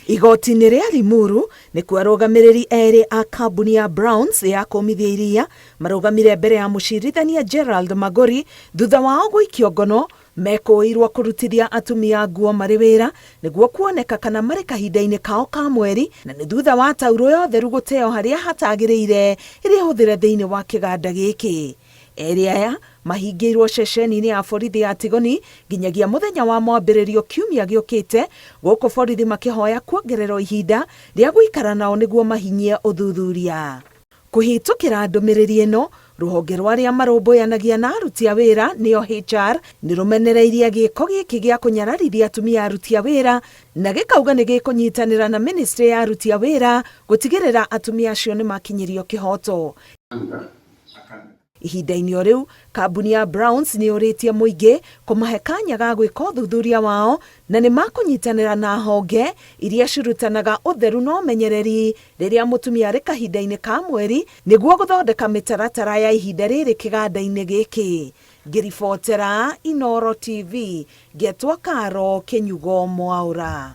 Igoti-inĩ rĩa Limuru nĩkuo arũgamĩrĩri erĩ a kambuni ya Browns ya kũmithia iria marũgamire mbere ya mũcirithania Gerald Magori thutha wao gũikio ngono mekũĩirwo kũrutithia atumia nguo marĩ wĩra nĩguo kuoneka kana marĩ kahinda-inĩ kao ka mweri, na nĩ thutha wa tauro ya ũtheru gũteo harĩa hatagĩrĩire ĩrĩa hũthĩre thĩinĩ wa kĩganda gĩkĩ. Erĩ aya mahingĩirwo ceceni-inĩ ya borithi ya Tigoni nginyagia mũthenya wa mwambĩrĩrio kiumia gĩũkĩte, gũkũ borithi makĩhoya kuongererwo ihinda rĩa gũikara nao nĩguo mahinyie ũthuthuria. Kũhĩtũkĩra ndũmĩrĩri ĩno, rũhonge rwa arĩa marũmbũyanagia na aruti a wĩra nĩo HR nĩrũmenereirie gĩko gĩkĩ gĩa kũnyararithia atumia aruti a wĩra na gĩkauga nĩ gĩkũnyitanĩra na ministry ya aruti a wĩra gũtigĩrĩra atumia acio nĩ makinyĩrio kĩhoto. Ihinda-inĩ o rĩu, kambuni ya Browns nĩ yũrĩtie mũingĩ kũmahe kanya ga gwĩka ũthuthuria wao na nĩ makũnyitanĩra na honge iria cirutanaga ũtheru na ũmenyereri rĩrĩa mũtumia arĩ kahinda-inĩ ka mweri nĩguo gũthondeka mĩtaratara ya ihinda rĩrĩ kĩganda-inĩ gĩkĩ. Ngĩribotera Inooro TV, ngetwo Karo Kĩnyugo Mwaũra.